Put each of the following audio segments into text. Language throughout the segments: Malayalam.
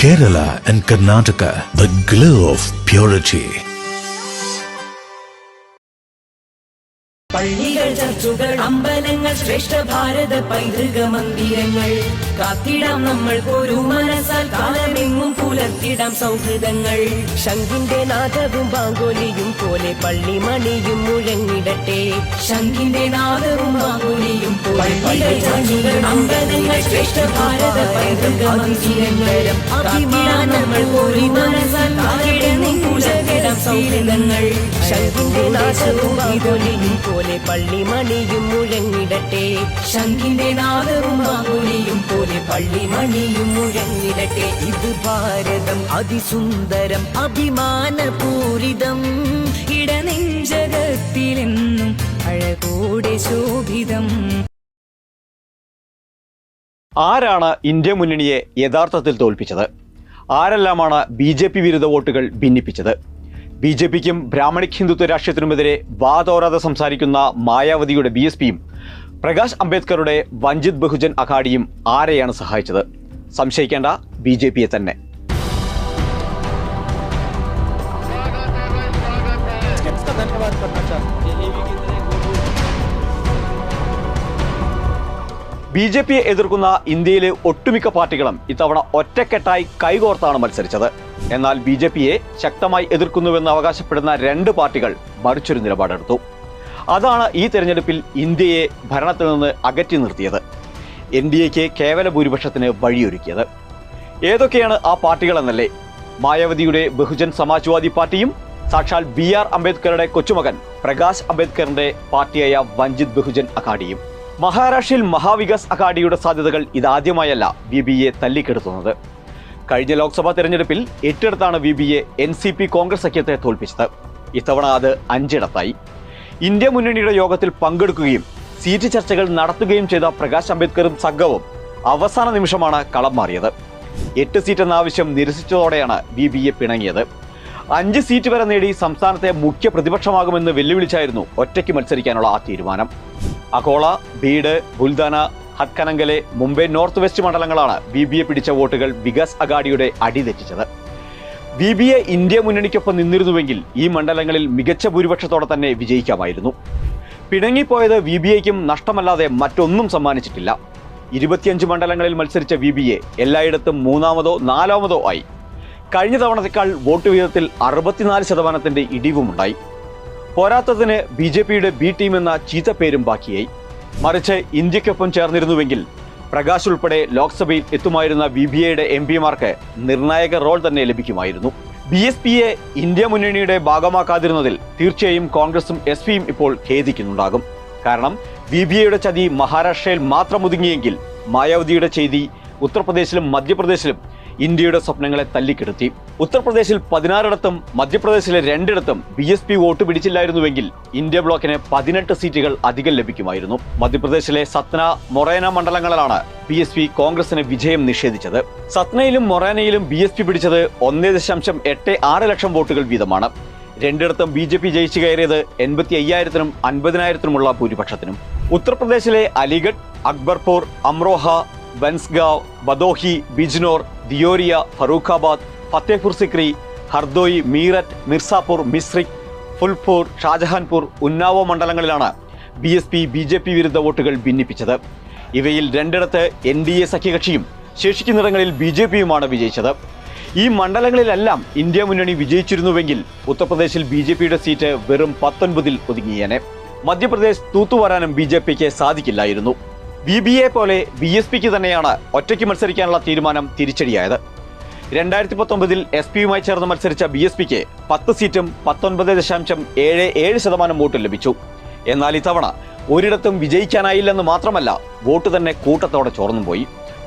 Kerala and Karnataka, the glow of purity. പള്ളികൾ, ചർച്ചുകൾ, അമ്പലങ്ങൾ, ശ്രേഷ്ഠ ഭാരത പൈതൃക മന്ദിരങ്ങൾ കാത്തിടാം നമ്മൾ ഒരു മനസ്സാൽ കാലമെങ്ങും പുലർത്തിടാം സൗഹൃദങ്ങൾ. ശംഖിന്റെ നാദവും ബാങ്കോലിയും പോലെ പള്ളിമണിയും മുഴങ്ങിടട്ടെ. ശംഖിന്റെ നാദവും ബാങ്കോലിയും പോലെ അമ്പലങ്ങൾ, ശ്രേഷ്ഠ ഭാരത പൈതൃക മന്ദിരങ്ങൾ കാത്തിടാം നമ്മൾ ഒരു മനസ്സാൽ കാലമെങ്ങും പുലർത്തിടാം സൗഹൃദങ്ങൾ. ശംഖിന്റെ നാദവും ബാങ്കോലിയും പോലെ പള്ളിമണിയും മുഴങ്ങിടട്ടെ. ശംഖിന്റെ നാദവും ബാങ്കുലിയും പോലെ പള്ളിമണിയും മുഴങ്ങിടട്ടെ. ഇത് ഭാരതം അതിസുന്ദരം അഭിമാനപൂരിതം, ഇടനെഞ്ചകത്തിലെന്നും അഴകോടെ ശോഭിതം. ആരാണ് ഇന്ത്യ മുന്നണിയെ യഥാർത്ഥത്തിൽ തോൽപ്പിച്ചത്? ആരെല്ലാമാണ് BJP വിരുദ്ധ വോട്ടുകൾ ഭിന്നിപ്പിച്ചത്? BJPക്കും ബ്രാഹ്മണിക് ഹിന്ദുത്വ രാഷ്ട്രീയത്തിനുമെതിരെ വാതോരാതെ സംസാരിക്കുന്ന മായാവതിയുടെ BSPയും പ്രകാശ് അംബേദ്കറുടെ വഞ്ചിത് ബഹുജൻ അഘാഡിയും ആരെയാണ് സഹായിച്ചത്? സംശയിക്കേണ്ട, BJPയെ തന്നെ. BJPയെ എതിർക്കുന്ന ഇന്ത്യയിലെ ഒട്ടുമിക്ക പാർട്ടികളും ഇത്തവണ ഒറ്റക്കെട്ടായി കൈകോർത്താണ് മത്സരിച്ചത്. എന്നാൽ BJPയെ ശക്തമായി എതിർക്കുന്നുവെന്ന് അവകാശപ്പെടുന്ന രണ്ട് പാർട്ടികൾ മറിച്ചൊരു നിലപാടെടുത്തു. അതാണ് ഈ തെരഞ്ഞെടുപ്പിൽ ഇന്ത്യയെ ഭരണത്തിൽ നിന്ന് അകറ്റി നിർത്തിയത്, NDAക്ക് കേവല ഭൂരിപക്ഷത്തിന് വഴിയൊരുക്കിയത്. ഏതൊക്കെയാണ് ആ പാർട്ടികളെന്നല്ലേ? മായാവതിയുടെ ബഹുജൻ സമാജ്വാദി പാർട്ടിയും സാക്ഷാൽ BR അംബേദ്കറുടെ കൊച്ചുമകൻ പ്രകാശ് അംബേദ്കറിന്റെ പാർട്ടിയായ വഞ്ചിത് ബഹുജൻ അഘാഡിയും. മഹാരാഷ്ട്രയിൽ മഹാവികാസ് അഘാഡിയുടെ സാധ്യതകൾ ഇതാദ്യമായല്ല VBയെ തല്ലിക്കെടുത്തുന്നത്. കഴിഞ്ഞ ലോക്സഭാ തെരഞ്ഞെടുപ്പിൽ 8 VBയെ NCP കോൺഗ്രസ് സഖ്യത്തെ തോൽപ്പിച്ചത്. ഇത്തവണ അത് 5 ഇന്ത്യ മുന്നണിയുടെ യോഗത്തിൽ പങ്കെടുക്കുകയും സീറ്റ് ചർച്ചകൾ നടത്തുകയും ചെയ്ത പ്രകാശ് അംബേദ്കറും സംഘവും അവസാന നിമിഷമാണ് കളം മാറിയത്. 8 സീറ്റ് എന്ന ആവശ്യം നിരസിച്ചതോടെയാണ് VBയെ പിണങ്ങിയത്. 5 സീറ്റ് വരെ നേടി സംസ്ഥാനത്തെ മുഖ്യ പ്രതിപക്ഷമാകുമെന്ന് വെല്ലുവിളിച്ചായിരുന്നു ഒറ്റയ്ക്ക് മത്സരിക്കാനുള്ള ആ തീരുമാനം. അകോള, ബീഡ്, ബുൽദാന, ഹട്കനങ്കലെ, മുംബൈ നോർത്ത് വെസ്റ്റ് മണ്ഡലങ്ങളാണ് VBയെ പിടിച്ച വോട്ടുകൾ വികാസ് അഘാഡിയുടെ അടിതെറ്റിച്ചത്. VBയെ ഇന്ത്യ മുന്നണിക്കൊപ്പം നിന്നിരുന്നുവെങ്കിൽ ഈ മണ്ഡലങ്ങളിൽ മികച്ച ഭൂരിപക്ഷത്തോടെ തന്നെ വിജയിക്കാമായിരുന്നു. പിണങ്ങിപ്പോയത് VBയ്ക്കും നഷ്ടമല്ലാതെ മറ്റൊന്നും സമ്മാനിച്ചിട്ടില്ല. 25 മണ്ഡലങ്ങളിൽ മത്സരിച്ച VBയെ എല്ലായിടത്തും 3-മോ 4-മോ ആയി. കഴിഞ്ഞ തവണത്തേക്കാൾ വോട്ട് വീതത്തിൽ 64% ഇടിവുമുണ്ടായി. പോരാത്തതിന് BJPയുടെ B ടീം എന്ന ചീത്തപ്പേരും ബാക്കിയായി. മറിച്ച് ഇന്ത്യക്കൊപ്പം ചേർന്നിരുന്നുവെങ്കിൽ പ്രകാശ് ഉൾപ്പെടെ ലോക്സഭയിൽ എത്തുമായിരുന്ന VBയുടെ MPമാർക്ക് നിർണായക റോൾ തന്നെ ലഭിക്കുമായിരുന്നു. BSPയെ ഇന്ത്യ മുന്നണിയുടെ ഭാഗമാക്കാതിരുന്നതിൽ തീർച്ചയായും കോൺഗ്രസും SPയും ഇപ്പോൾ ഖേദിക്കുന്നുണ്ടാകും. കാരണം VBയുടെ ചതി മഹാരാഷ്ട്രയിൽ മാത്രം ഒതുങ്ങിയെങ്കിൽ മായാവതിയുടെ ചെയ്തി ഉത്തർപ്രദേശിലും മധ്യപ്രദേശിലും ഇന്ത്യയുടെ സ്വപ്നങ്ങളെ തല്ലിക്കെടുത്തി. ഉത്തർപ്രദേശിൽ 16 മധ്യപ്രദേശിലെ 2 BSP വോട്ട് പിടിച്ചില്ലായിരുന്നുവെങ്കിൽ ഇന്ത്യ ബ്ലോക്കിന് 18 സീറ്റുകൾ അധികം ലഭിക്കുമായിരുന്നു. മധ്യപ്രദേശിലെ സത്ന, മൊറേന മണ്ഡലങ്ങളിലാണ് BSP കോൺഗ്രസിന് വിജയം നിഷേധിച്ചത്. സത്നയിലും മൊറേനയിലും BSP പിടിച്ചത് 1.86 ലക്ഷം വോട്ടുകൾ വീതമാണ്. 2 BJP ജയിച്ചു കയറിയത് 85,000-നും 50,000-നുമുള്ള ഭൂരിപക്ഷത്തിനും. ഉത്തർപ്രദേശിലെ അലിഗഡ്, അക്ബർപൂർ, അമ്രോഹ, ബൻസ്ഗാവ്, ബദോഹി, ബിജ്നോർ, ദിയോരിയ, ഫറൂഖാബാദ്, ഫത്തേപൂർ സിക്രി, ഹർദോയി, മീററ്റ്, മിർസാപൂർ, മിസ്രിക്, ഫുൽപൂർ, ഷാജഹാൻപൂർ, ഉന്നാവോ മണ്ഡലങ്ങളിലാണ് BSP BJP വിരുദ്ധ വോട്ടുകൾ ഭിന്നിപ്പിച്ചത്. ഇവയിൽ 2 NDA സഖ്യകക്ഷിയും ശേഷിക്കുന്നിടങ്ങളിൽ BJPയുമാണ് വിജയിച്ചത്. ഈ മണ്ഡലങ്ങളിലെല്ലാം ഇന്ത്യ മുന്നണി വിജയിച്ചിരുന്നുവെങ്കിൽ ഉത്തർപ്രദേശിൽ BJPയുടെ സീറ്റ് വെറും 19-ൽ ഒതുങ്ങിയേനെ. മധ്യപ്രദേശ് തൂത്തുവാരാനും BJPക്ക് സാധിക്കില്ലായിരുന്നു. VBയെ പോലെ BSPക്ക് തന്നെയാണ് ഒറ്റയ്ക്ക് മത്സരിക്കാനുള്ള തീരുമാനം തിരിച്ചടിയായത്. 2019-ൽ SPയുമായി ചേർന്ന് മത്സരിച്ച BSPക്ക് 10 സീറ്റും 19.77% വോട്ടും ലഭിച്ചു. എന്നാൽ ഇത്തവണ ഒരിടത്തും വിജയിക്കാനായില്ലെന്ന് മാത്രമല്ല, വോട്ട് തന്നെ കൂട്ടത്തോടെ ചോർന്നുപോയി.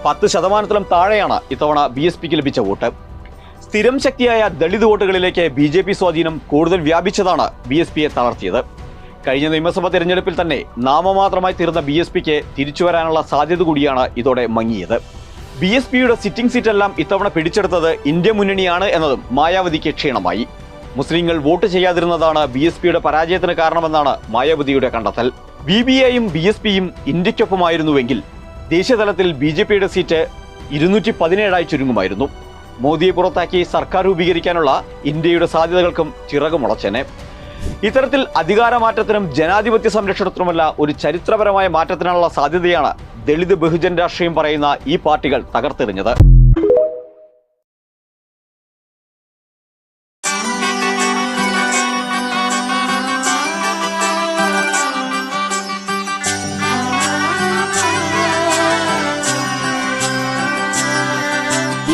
10%-ലും താഴെയാണ് ഇത്തവണ BSPക്ക് ലഭിച്ച വോട്ട്. സ്ഥിരം ശക്തിയായ ദളിത് വോട്ടുകളിലേക്ക് BJP സ്വാധീനം കൂടുതൽ വ്യാപിച്ചതാണ് BSPയെ തളർത്തിയത്. കഴിഞ്ഞ നിയമസഭാ തെരഞ്ഞെടുപ്പിൽ തന്നെ നാമമാത്രമായി തീർന്ന BSPക്ക് തിരിച്ചുവരാനുള്ള സാധ്യത കൂടിയാണ് ഇതോടെ മങ്ങിയത്. BSPയുടെ സിറ്റിംഗ് സീറ്റെല്ലാം ഇത്തവണ പിടിച്ചെടുത്തത് ഇന്ത്യ മുന്നണിയാണ് എന്നതും മായാവതിക്ക് ക്ഷീണമായി. മുസ്ലിങ്ങൾ വോട്ട് ചെയ്യാതിരുന്നതാണ് BSPയുടെ പരാജയത്തിന് കാരണമെന്നാണ് മായാവതിയുടെ കണ്ടെത്തൽ. VBയെയും BSPയും ഇന്ത്യക്കൊപ്പമായിരുന്നുവെങ്കിൽ ദേശീയതലത്തിൽ BJPയുടെ സീറ്റ് 217 ചുരുങ്ങുമായിരുന്നു. മോദിയെ പുറത്താക്കി സർക്കാർ രൂപീകരിക്കാനുള്ള ഇന്ത്യയുടെ സാധ്യതകൾക്കും ചിറകുമുളച്ചേനെ. ഇത്തരത്തിൽ അധികാരമാറ്റത്തിനും ജനാധിപത്യ സംരക്ഷണത്തിനുമല്ല ഒരു ചരിത്രപരമായ മാറ്റത്തിനുള്ള സാധ്യതയാണ് ദളിത് ബഹുജൻ രാഷ്ട്രീയം പറയുന്ന ഈ പാർട്ടികൾ തകർത്തെറിഞ്ഞത്.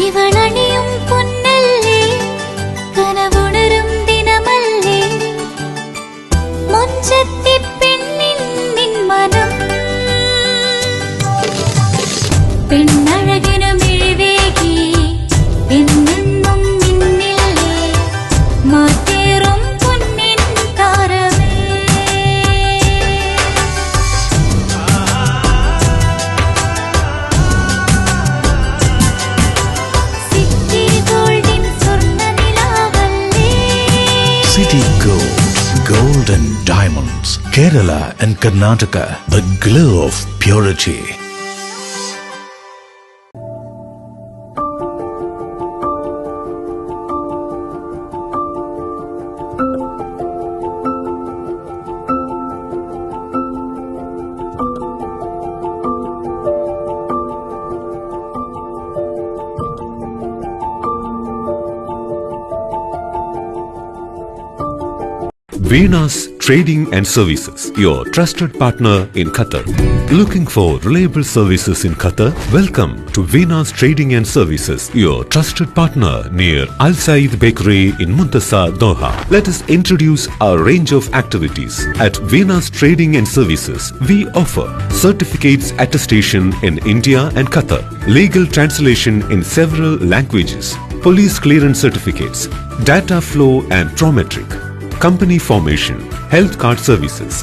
ഇവളണിയും പൊന്നല്ലേ കനവുണരും ദിനമല്ലേ മുഞ്ചത്തി പെണ്ണിൻ നിൻ മനം പെണ്ണഴകിനു മിഴിവേകി എന്നെന്നും നിന്നില്ലേ മാറ്റേറും പൊന്നിൻ താരമേ City Gold, Gold and Diamonds, Kerala and Karnataka, the glow of purity. Venus Trading and Services, your trusted partner in Qatar. Looking for reliable services in Qatar? Welcome to Venus Trading and Services, your trusted partner near Al Said Bakery in Muntasar, Doha. Let us introduce our range of activities. At Venus Trading and Services, we offer certificates attestation in India and Qatar, legal translation in several languages, police clearance certificates, data flow and Prometric, company formation, health card services.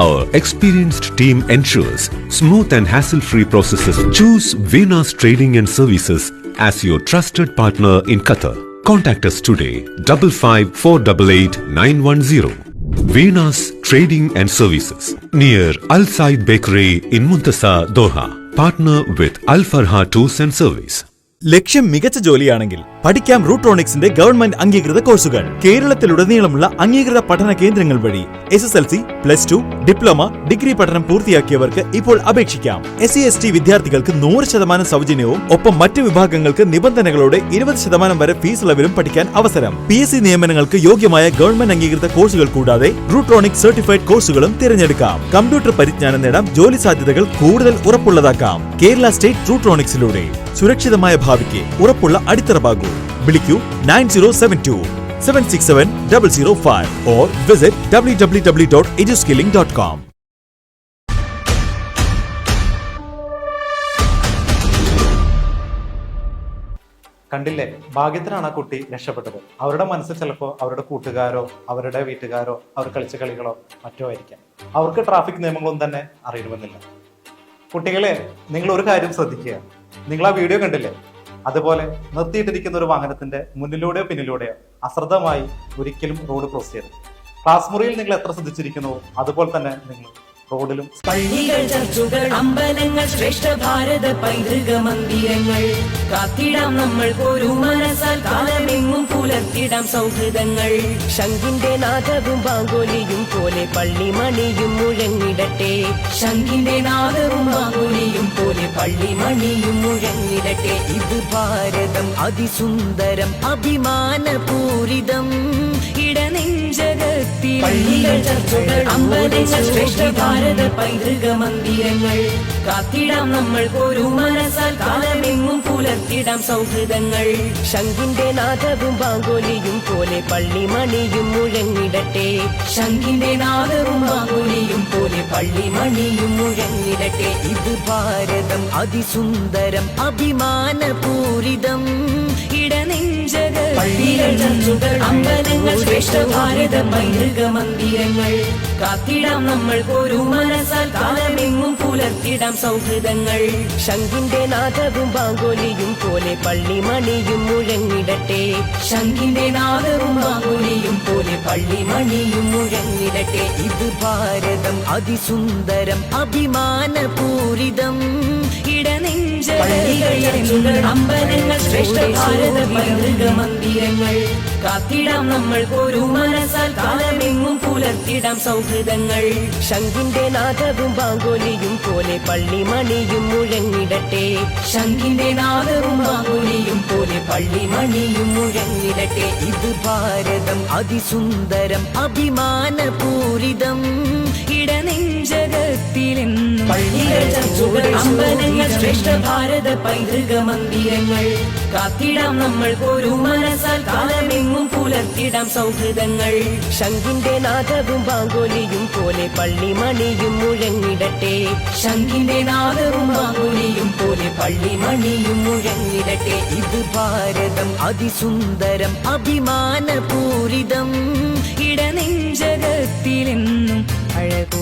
Our experienced team ensures smooth and hassle-free processes. Choose Venus Trading and Services as your trusted partner in Qatar. Contact us today 55488910. Venus Trading and Services near Al Said Bakery in Muntasar, Doha. Partner with Al Farha Tours and Service. ലക്ഷ്യം മികച്ച ജോലിയാണെങ്കിൽ പഠിക്കാം റൂട്രോണിക്സിന്റെ ഗവൺമെന്റ് അംഗീകൃത കോഴ്സുകൾ. കേരളത്തിലുടനീളമുള്ള അംഗീകൃത പഠന കേന്ദ്രങ്ങൾ വഴി SSLC, +2, ഡിപ്ലോമ, ഡിഗ്രി പഠനം പൂർത്തിയാക്കിയവർക്ക് ഇപ്പോൾ അപേക്ഷിക്കാം. SC/ST വിദ്യാർത്ഥികൾക്ക് 100% സൗജന്യവും ഒപ്പം മറ്റ് വിഭാഗങ്ങൾക്ക് നിബന്ധനകളോടെ 20% വരെ ഫീസ് ഇളവിലും പഠിക്കാൻ അവസരം. PSC നിയമനങ്ങൾക്ക് യോഗ്യമായ ഗവൺമെന്റ് അംഗീകൃത കോഴ്സുകൾ കൂടാതെ റൂട്രോണിക്സ് സർട്ടിഫൈഡ് കോഴ്സുകളും തിരഞ്ഞെടുക്കാം. കമ്പ്യൂട്ടർ പരിജ്ഞാനം നേടാം, ജോലി സാധ്യതകൾ കൂടുതൽ ഉറപ്പുള്ളതാക്കാം. കേരള സ്റ്റേറ്റ് റൂട്രോണിക്സിലൂടെ സുരക്ഷിതമായ ഭാവിക്ക് ഉറപ്പുള്ള അടിത്തറ. വിളിക്കൂ 9072-767-005 or visit www.eduskilling.com. കണ്ടില്ലേ, ഭാഗ്യത്തിനാണ് ആ കുട്ടി രക്ഷപ്പെട്ടത്. അവരുടെ മനസ്സിൽ ചിലപ്പോൾ അവരുടെ കൂട്ടുകാരോ അവരുടെ വീട്ടുകാരോ അവർ കളിച്ച കളികളോ മറ്റോ ആയിരിക്കാം. അവർക്ക് ട്രാഫിക് നിയമങ്ങളൊന്നും തന്നെ അറിയണമെന്നില്ല. കുട്ടികളെ, നിങ്ങൾ ഒരു കാര്യം ശ്രദ്ധിക്കുക. നിങ്ങൾ ആ വീഡിയോ കണ്ടില്ലേ? അതുപോലെ നിർത്തിയിട്ടിരിക്കുന്ന ഒരു വാഹനത്തിന്റെ മുന്നിലൂടെയോ പിന്നിലൂടെയോ അശ്രദ്ധമായി ഒരിക്കലും റോഡ് ക്രോസ് ചെയ്യരുത്. ക്ലാസ് മുറിയിൽ നിങ്ങൾ എത്ര ശ്രദ്ധിച്ചിരിക്കുന്നു അതുപോലെ തന്നെ നിങ്ങൾ റോഡിലും. പള്ളികൾ, ചർച്ചുകൾ, അമ്പലങ്ങൾ, ശ്രേഷ്ഠ ഭാരത പൈതൃക മന്ദിരങ്ങൾ കാത്തിടാം നമ്മൾ ഒരു മനസ്സാൽ കാലമെങ്ങും പുലർത്തിടാം സൗഹൃദങ്ങൾ. ശംഖിന്റെ നാദവും ബാങ്കോലിയും പോലെ പള്ളിമണിയും മുഴങ്ങിടട്ടെ. ശംഖിന്റെ നാദവും ബാങ്കോലിയും പോലെ പള്ളിമണിയും മുഴങ്ങിടട്ടെ. ഇത് ഭാരതം അതിസുന്ദരം അഭിമാനപൂരിതം ഇടനെഞ്ചകത്തിൽ. പള്ളികൾ, ചർച്ചുകൾ, അമ്പലങ്ങൾ, ശ്രേഷ്ഠ ഭാരത പൈതൃക മന്ദിരങ്ങൾ കാത്തിടാം നമ്മൾ ഒരു മനസ്സാൽ കാലമെങ്ങും പുലർത്തിടാം സൗഹൃദങ്ങൾ. ശംഖിന്റെ നാദവും ബാങ്കോലിയും പോലെ പള്ളിമണിയും മുഴങ്ങിടട്ടെ. ശംഖിന്റെ നാദവും ബാങ്കോലിയും പോലെ പള്ളിമണിയും മുഴങ്ങിടട്ടെ. ഇത് ഭാരതം അതിസുന്ദരം അഭിമാനപൂരിതം ഇടനെഞ്ചകത്തിൽ. പള്ളികൾ, ചർച്ചുകൾ, അമ്പലങ്ങൾ, ശ്രേഷ്ഠ ഭാരത പൈതൃക മന്ദിരങ്ങൾ കാത്തിടാം നമ്മൾ ഒരു മനസ്സാൽ കാലമെങ്ങും പുലർത്തിടാം സൗഹൃദങ്ങൾ. ശംഖിന്റെ നാദവും ബാങ്കോലിയും പോലെ പള്ളിമണിയും മുഴങ്ങിടട്ടെ. ശംഖിന്റെ നാദവും ബാങ്കോലിയും പോലെ പള്ളിമണിയും മുഴങ്ങിടട്ടെ. ഇത് ഭാരതം അതിസുന്ദരം അഭിമാനപൂരിതം ഇടനെഞ്ച പള്ളികൾ അമ്പലങ്ങൾ ശ്രേഷ്ഠ ഭാരത പൈതൃക മന്ദിരങ്ങൾ കാത്തിടാം നമ്മൾക്കൊരു മനസ്സാൽ കാലമെങ്ങും പുലർത്തിടാം സൗഹൃദങ്ങൾ ശംഖിന്റെ നാദവും ബാങ്കോലിയും പോലെ പള്ളിമണിയും മുഴങ്ങിടട്ടെ ശംഖിന്റെ നാദവും ബാങ്കോലിയും പോലെ പള്ളിമണിയും മുഴങ്ങിടട്ടെ ഇത് ഭാരതം അതിസുന്ദരം അഭിമാനപൂരിതം ഇടനെഞ്ചകത്തിലെന്നും പള്ളികൾ ചർച്ചുകൾ അമ്പലങ്ങൾ ശ്രേഷ്ഠ ഭാരത പൈതൃക മന്ദിരങ്ങൾ കാത്തിടാം നമ്മൾക്കൊരു മനസ്സാൽ കാലമെങ്ങും പുലർത്തിടാം സൗഹൃദങ്ങൾ ശംഖിന്റെ നാദവും ബാങ്കോലിയും പോലെ പള്ളിമണിയും മുഴങ്ങിടട്ടെ ശംഖിന്റെ നാദവും ബാങ്കോലിയും പോലെ പള്ളിമണിയും മുഴങ്ങിടട്ടെ ഇത് ഭാരതം അതിസുന്ദരം അഭിമാനപൂരിതം ഇടനെഞ്ചകത്തിലെന്നും അഴകൂ